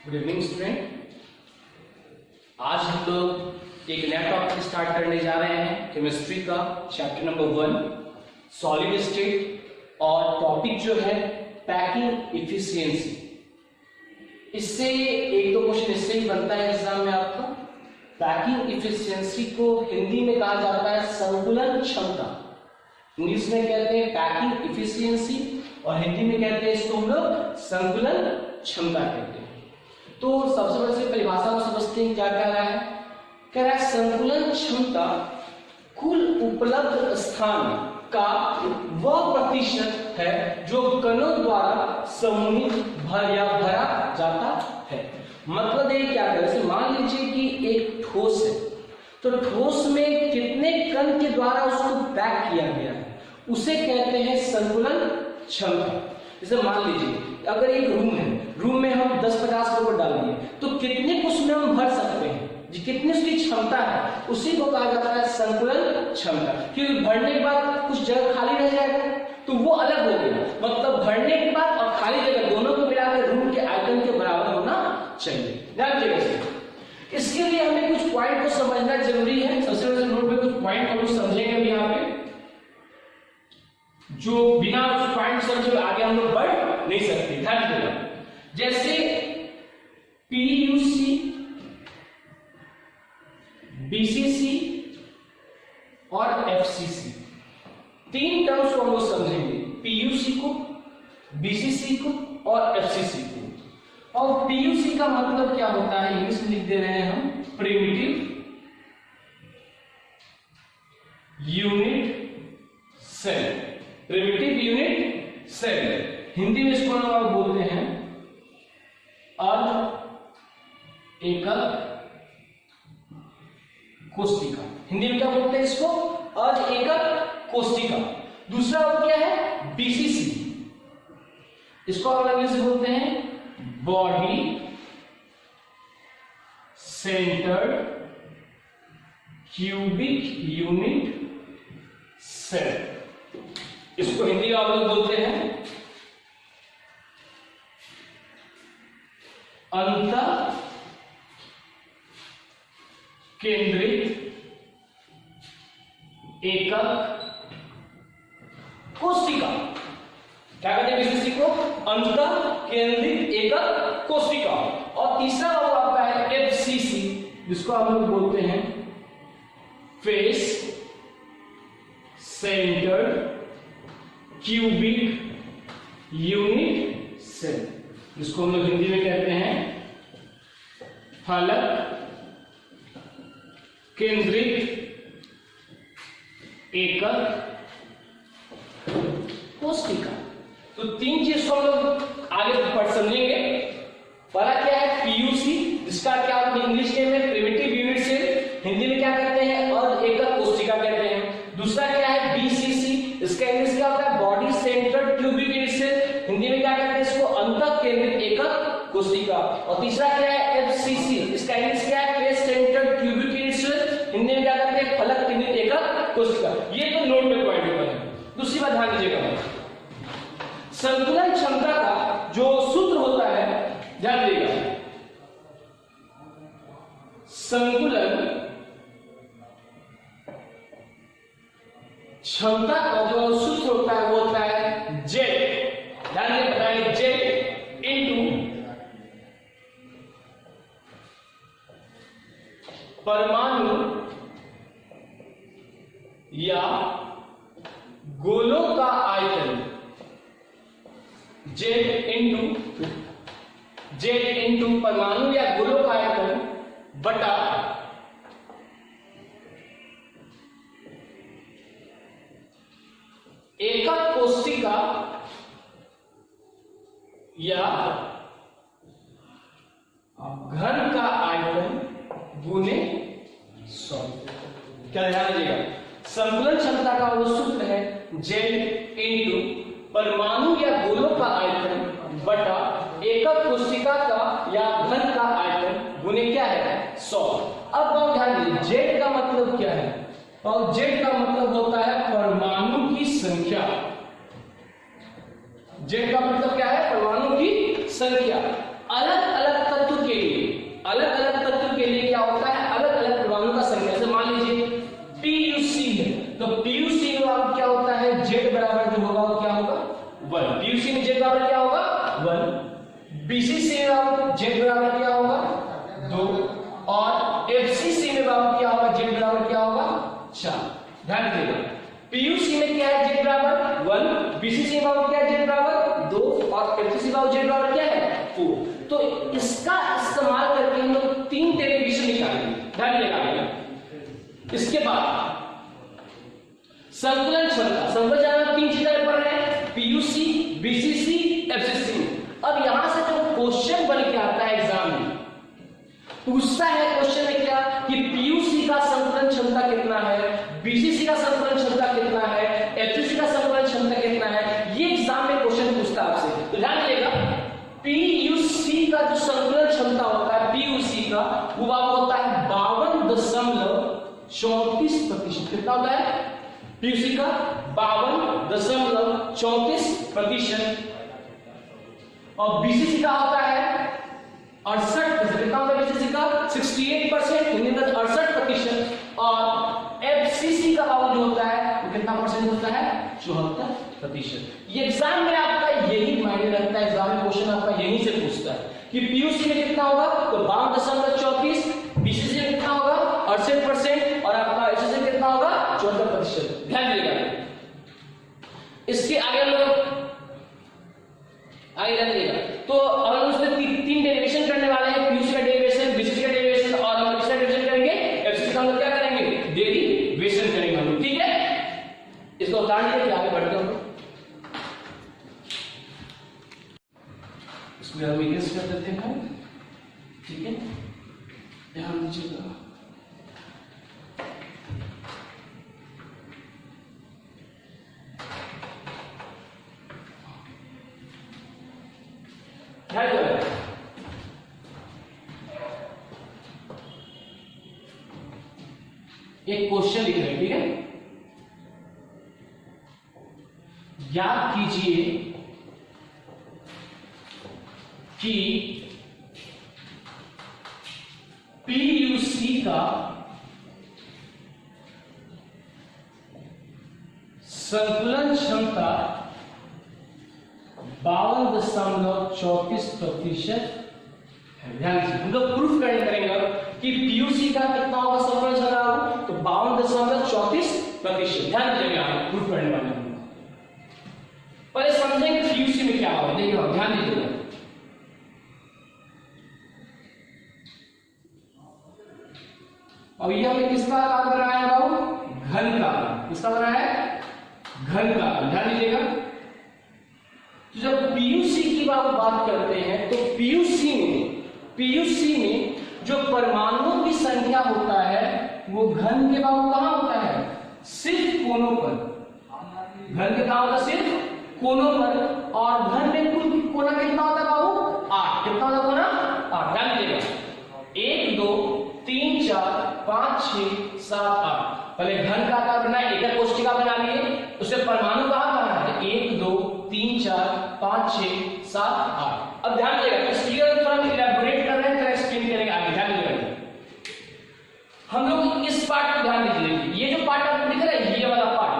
Good evening student. आज हम लोग एक नया टॉपिक स्टार्ट करने जा रहे हैं केमिस्ट्री का चैप्टर नंबर 1 सॉलिड स्टेट, और टॉपिक जो है पैकिंग इफिशियंसी। इससे एक दो क्वेश्चन इससे ही बनता है एग्जाम में आपका। पैकिंग इफिशियंसी को हिंदी में कहा जाता है संकुलन क्षमता। इंग्लिश में कहते हैं पैकिंग इफिशियंसी और हिंदी में कहते हैं इसको हम लोग संकुलन क्षमता कहते हैं। तो सबसे पहले परिभाषा को समझते हैं, क्या कह रहा है। कह रहा है संकुलन क्षमता कुल उपलब्ध स्थान का वह प्रतिशत है जो कणों द्वारा समूहित भरा जाता है। मतलब ये क्या करें, जैसे मान लीजिए कि एक ठोस है, तो ठोस में कितने कण के द्वारा उसको पैक किया गया है उसे कहते हैं संकुलन क्षमता। जैसे मान लीजिए अगर एक रूम है, रूम में हम 10-50 लोग डाल दिए तो कितने उसमें हम भर सकते हैं, जी कितनी उसकी क्षमता है, उसी को कहा जाता है संकुलन क्षमता। क्योंकि भरने के बाद कुछ जगह खाली रह जाएगा तो वो अलग हो गया। मतलब भरने के बाद और खाली जगह दोनों को मिलाकर रूम के आयतन के बराबर होना चाहिए। ध्यान रखिएगा, इसके लिए हमें कुछ पॉइंट को समझना जरूरी है। सबसे पहले नोट में कुछ पॉइंट हम समझेंगे अभी यहाँ पे, जो बिना उस पॉइंट समझे आगे हम लोग बढ़ नहीं सकते। ध्यान रखिएगा, जैसे पीयूसी, बीसीसी और एफसीसी, तीन टर्म्स को हम लोग समझेंगे, पीयूसी को, बीसीसी को और एफसीसी को। और पीयूसी का मतलब क्या होता है, इंग्लिश में लिख दे रहे हैं हम, primitive unit cell. Primitive unit cell Hindi में इसको हम बोलते हैं अर्ध एकक कोष्टिका। हिंदी में क्या बोलते हैं इसको, अर्ध एकक कोष्टिका। दूसरा वो क्या है, बीसीसी, इसको हम इंग्लिश में बोलते हैं body centred cubic unit cell. इसको हिंदी में आप लोग बोलते हैं अंतः केंद्रित एकक कोष्टिका। क्या कहते हैं बीसीसी को, अंतः केंद्रित एकक कोष्टिका। और तीसरा वो आपका है एफसीसी, जिसको हम लोग बोलते हैं face centred cubic unit cell, जिसको हम लोग हिंदी में कहते हैं फलक केंद्रित एकक कोष्टिका। तो तीन चीज को हम लोग आगे पढ़ समझेंगे। पहला क्या है पीयूसी, जिसका क्या इंग्लिश नेम है प्रिमिटिव यूनिट सेल, हिंदी में क्या कहते हैं अर्ध एकक कोष्टिका कहते हैं। दूसरा क्या है बीसीसी, इसका इंग्लिश क्या होता है body centred cubic unit cell, Hindi में क्या कहते हैं इसको अंतः केंद्रित एकक कोष्टिका। और तीसरा क्या है एफसीसी, इसका इंग्लिश क्या है face centred cubic unit cell, Hindi में क्या कहते हैं फलक केंद्रित एकक कोष्टिका। ये तो नोट में पॉइंट है। दूसरी बात ध्यान दीजिएगा, संतुलन क्षमता का जो सूत्र होता है, ध्यान दीजिएगा, संकुलन क्षमता का जो सूत्र होता है वो होता है जेड। ध्यान से बताएं, जेड इनटू परमाणु या गोलों का आयतन, जेड इंटू परमाणु या गोलों का आयतन बटा एकक कोष्टिका या घन का आयतन गुने 100। क्या ध्यान दीजिएगा, संकुलन क्षमता का वो सूत्र है जेड इंटू परमाणु या गोलों का आयतन बटा एकक कोष्टिका का या घन का आयतन गुने क्या है 100। अब हम ध्यान दीजिए, जेड का मतलब क्या है, और जेड का मतलब होता है परमाणु की संख्या। जेड का मतलब क्या है, परमाणु की संख्या। अलग अलग तत्व के लिए, अलग अलग तत्व के लिए क्या होता है, अलग अलग परमाणु का संख्या। जैसे मान लीजिए PuC है, तो PuC में अब क्या होता है, Z बराबर जो होगा वो क्या होगा 1। PuC में Z बराबर क्या होगा 1। BCC में अब Z बराबर क्या होगा 2 और FCC में अब क्या होगा Z बराबर क्या होगा 4। ध्यान दीजिएगा, PuC में क्या है Z बराबर 1, BCC में क्या है Z बराबर 2 और FCC में Z बराबर क्या है 4। तो इसका इस्तेमाल करके हम लोग 3 डेरिवेशन निकालेंगे। ध्यान लगाइएगा। इसके बाद संकलन क्षमता, संकलन क्षमता 3 चीजें पढ़ रहे हैं, PuC, BCC, FCC। अब यहां से जो क्वेश्चन बन के आता है एग्जाम में, पूछता है क्वेश्चन में क्या कि PuC का संकलन क्षमता कितना है, BCC का संकलन क्षमता कितना है, FCC का संकलन क्षमता कितना है, ये एग्जाम में क्वेश्चन पूछता है आपसे। तो ध्यान दीजिएगा, PuC का जो संकलन क्षमता होता है, PuC का वो होता है 52.34%। कितना होता है PuC का 52.34%। और BCC का होता है 68%। कितना होता है BCC का 68%, हिंदी में 68%। और FCC का बाबू जो होता है वो कितना परसेंट होता है 74%। ये एग्जाम में आपका यही मायने रखता है, एग्जाम में क्वेश्चन आपका यहीं से पूछता है कि PuC में कितना होगा, तो 52.34, BCC में कितना होगा 68% और आपका FCC में कितना होगा 74%। ध्यान दीजिएगा। इसके आगे लोग आगे ध्यान दीजिएगा। तो हम उसमें 3 डेरिवेशन करने वाले हैं, PuC का डेरिवेशन, BCC का डेरिवेशन और हम इसका डेरिवेशन करेंगे, FCC का हम लोग क्या करेंगे, डेरिवेशन करेंगे हम लोग। ठीक है, इसको उतार दीजिए, आगे बढ़ते हैं। इसको हम इरेज कर देते हैं। ठीक है, ध्यान दीजिएगा। एक क्वेश्चन लिख रहे हैं, ठीक है। याद कीजिए कि PuC का संकलन क्षमता 52.34% है। ध्यान से हम लोग प्रूफ करेंगे कि PuC का कितना होगा संकलन क्षमता, तो 52.34%। ध्यान दीजिएगा, प्रूफ करने वाले हैं। पहले समझेंगे PuC में क्या होगा, देखिए ध्यान दीजिएगा। अब ये हमें किसका आकार बना है बाबू, घन का। किसका बना है, घन का। ध्यान दीजिएगा, तो जब PuC की बात करते हैं तो PuC में जो परमाणुओं की संख्या होता है वो घन के बाबू कहां होता है, सिर्फ कोनों पर। घन के कहां होता है, सिर्फ कोनों पर। और घन में कुल कोना कितना होता है बाबू, 8। कितना होता है कोना, 8। ध्यान दीजिएगा, 1 2 3 4 5 6 7 8। पहले घन का आकार बनाए, एक कोष्ठिका बना लिए, उससे परमाणु कहां बना है, 1 2 3 4 5 6 7 8। अब ध्यान दीजिएगा, इस फिगर को थोड़ा इलैबोरेट कर रहे हैं, थोड़ा एक्सप्लेन करेंगे आगे। ध्यान दीजिएगा, हम लोग इस पार्ट को ध्यान दीजिए। ये जो पार्ट आपको दिख रहा है, ये वाला पार्ट,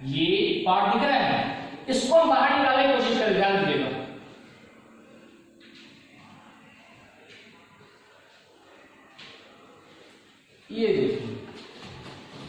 ये पार्ट दिख रहा है, इसको हम बाहर निकालने की कोशिश करें। ध्यान दीजिएगा, ये देखिए,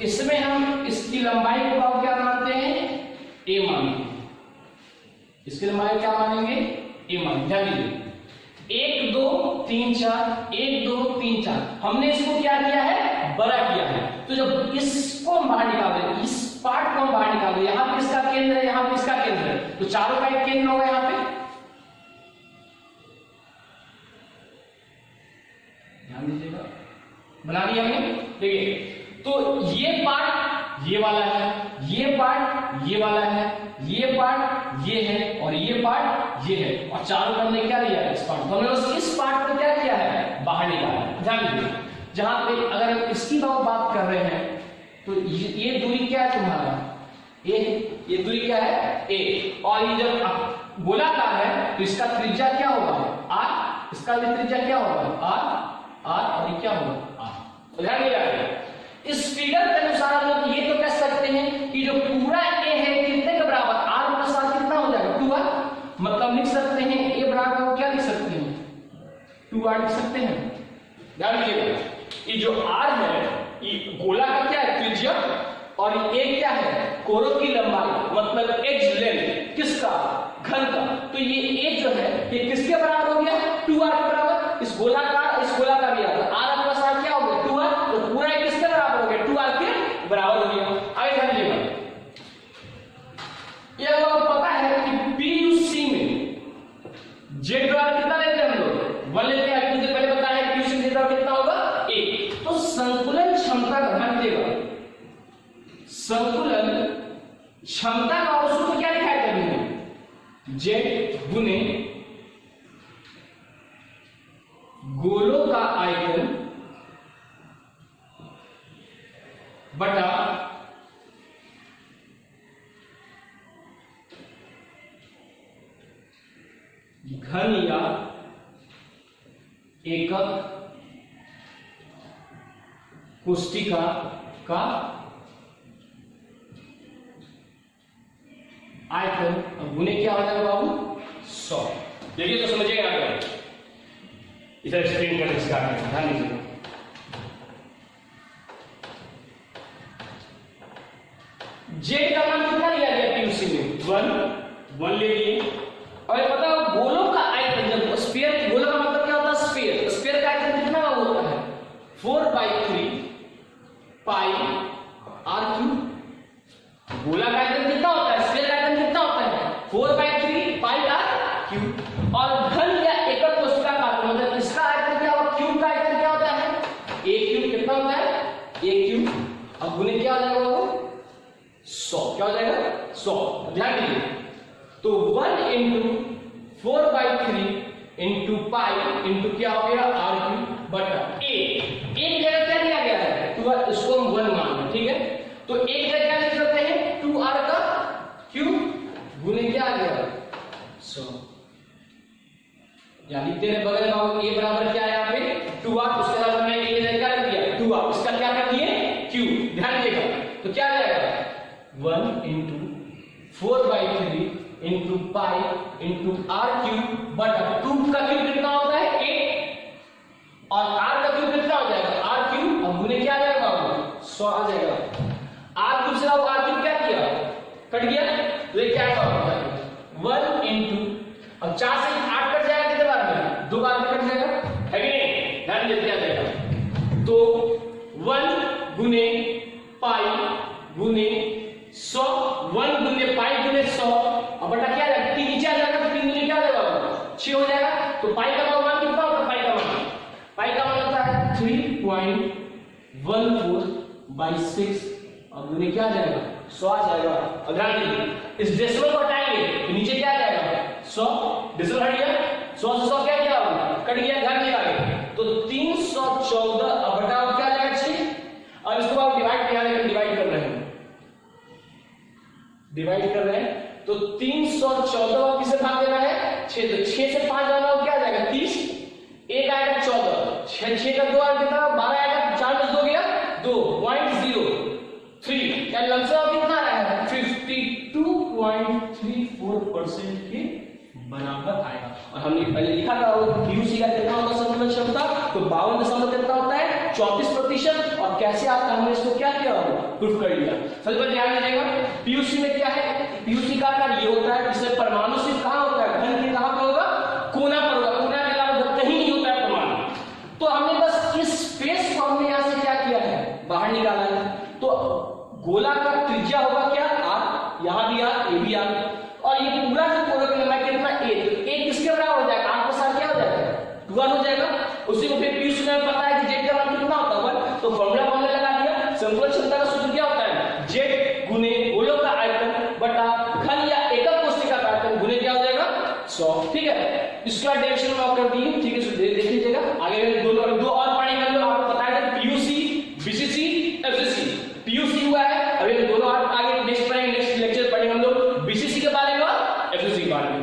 इसमें हम इसकी लंबाई को क्या मानते हैं, a मानेंगे। इसकी लंबाई क्या मानेंगे, a मानेंगे। ध्यान दीजिए, 1 2 3 4 1 2 3 4। हमने इसको क्या किया है, बड़ा किया है। तो जब इसको हम बाहर निकाल दें, इस पार्ट को हम बाहर निकाल दें, यहां पे इसका केंद्र है, यहां पे इसका केंद्र है, तो चारों का एक केंद्र होगा यहां पे। ध्यान दीजिएगा, बना दिया हमने। देखिए, तो ये पार्ट ये वाला है, ये पार्ट ये वाला है, ये पार्ट ये है और ये पार्ट ये है, और चारों का हमने क्या लिया है, इस पार्ट। तो हमने इस पार्ट को क्या किया है, बाहर निकाला है। ध्यान दीजिए, जहां पे अगर हम इसकी बात कर रहे हैं तो ये दूरी क्या है तुम्हारा, ए। ये दूरी क्या है, ए। और ये जब गोलाकार है तो इसका त्रिज्या क्या होगा, r। इसका इसका भी त्रिज्या क्या होगा आर, और ये क्या होगा आर। ध्यान दिया इस फिगर के अनुसार हम लोग ये तो कह सकते हैं कि जो पूरा ए है कितने के बराबर आर प्लस आर कितना हो जाएगा 2r, मतलब लिख सकते हैं ए बराबर को क्या लिख सकते हैं 2r लिख सकते हैं। ध्यान दीजिएगा ये जो r है ये गोला का क्या है त्रिज्या, और ये क्या है कोरों की लंबाई, मतलब एज लेंथ किसका घन का। तो ये एज जो है ये किसके बराबर हो गया 2r के बराबर। इस गोला का भी आता r प्लस r क्या हो गया 2r, तो पूरा किसके बराबर हो गया 2r के बराबर हो गया। आगे ध्यान दीजिएगा ये आपको पता है कि पीयूसी में जेड बराबर कितना लेते हैं हम लोग 1 लेते हैं। मुझे पहले पता है पीयूसी में जेड बराबर कितना होगा 1। तो संकुलन क्षमता का ध्यान दीजिएगा, संकुलन क्षमता का सूत्र क्या लिखा है कभी जेड गुने गोलों का आयतन बटा घन या एकक कोष्टिका का आयतन अब गुने क्या हो जाएगा बाबू 100। देखिए तो समझिएगा आप इधर स्क्रीन पर स्टार्ट करें। ध्यान दीजिएगा जेड का मान कितना लिया गया पीयूसी में 1 ले लिए। और पता हो गोलों का आयतन जब स्फीयर, गोलों का मतलब क्या होता है स्फीयर, स्फीयर का आयतन कितना होता है 4/3 पाई r³। गोला का आयतन कितना होता है स्फीयर का आयतन कितना होता है 4/3 पाई r³। और घन या एकक कोशिका का मतलब इसका आयतन क्या होगा क्यूब का आयतन क्या होता है a³ कितना होता है a³। अब गुने क्या हो जाएगा वो 100, क्या हो जाएगा 100। ध्यान दीजिए तो 1 × 4/3 × पाई इंटू क्या हो गया r³ बटा एक जगह क्या दिया गया है तो इसको हम 1 मान लें, ठीक है। तो एक जगह क्या लिख सकते हैं 2r का क्यूब गुने क्या आ गया 100, यानी तेरे बगल में ये बराबर क्या है यहाँ पे 2r, उसके बाद हमने ये जगह क्या रख दिया 2r, इसका क्या कर दिए क्यूब। ध्यान दीजिएगा तो क्या आ जाएगा 1 × 4/3 × पाई × r³ बटा 2 का क्यूब कितना होता है 8 और r का क्यूब कितना हो जाएगा r³। अब गुने क्या आ जाएगा 100 आ जाएगा। r³ से r³ क्या किया कट गया तो ये क्या आएगा 1 × अब 4 से 8 कट जाएगा कितने बार में 2 बार में कट जाएगा है कि नहीं। ध्यान दीजिए क्या जाएगा तो 1 गुने पाई गुने 100, 1 गुने पाई गुने 100 और बटा क्या आ जाएगा 3 नीचे आ जाएगा तो 3 गुने क्या आ जाएगा 6 हो जाएगा। तो पाई का मान कितना होता है पाई का मान होता है 3.14/6 और गुने क्या आ जाएगा 100 आ जाएगा। और ध्यान दीजिए इस डेसिमल को हटाएंगे तो नीचे क्या आ जाएगा 100, डेसिमल हट गया 100 से 100 क्या किया कट गया। ध्यान दीजिए आगे तो 314 अब बटा क्या आ जाएगा 6 और इसको आप डिवाइड कर रहे हैं तो 314 किसे भाग देना है 6, तो 6 से 5 जाना क्या आ जाएगा 30, एक आएगा 14, 6 का 2 आएगा कितना 12 आएगा, 4 में 2 गया 2.03 या लमसम कितना आया है 52.34% के बराबर आएगा। और हमने पहले लिखा था पीयूसी का कितना होता है संकुलन क्षमता तो 52 कितना होता है 34%। और कैसे आता है हमने इसको क्या किया प्रूफ कर लिया। सबसे पहले ध्यान दीजिएगा पीयूसी में क्या है पीयूसी का आकार ये होता है जिसमें परमाणु सिर्फ कहां होता है घन के कहां पर होगा कोना पर होगा, कोना के अलावा जब कहीं नहीं होता है परमाणु। तो हमने बस इस फेस को हमने यहां से क्या किया है बाहर निकाला है। तो गोला का त्रिज्या होगा क्या r, यहां भी r, ये भी r, और ये पूरा जो गोला की लंबाई कितना a किसके बराबर हो जाएगा r प्लस r क्या हो जाएगा 2r हो जाएगा। उसी को फिर पीयूसी में पता है कि जेड का मान कितना होता है 1, तो फॉर्मूला हमने लगा दिया। संकुलन क्षमता का सूत्र क्या होता है जेड गुने गोलों का आयतन बटा घन या एकक कोशिका का आयतन गुने क्या हो जाएगा 100, ठीक है। इसका डेरिवेशन में कर दिए, ठीक है। देख लीजिएगा आगे दो और पढ़ेंगे हम लोग। आपको पता है पीयूसी बीसीसी एफसीसी पीयूसी हुआ है, अभी दोनों आगे नेक्स्ट लेक्चर पढ़ेंगे हम लोग बीसीसी के बारे में और एफसीसी के बारे में।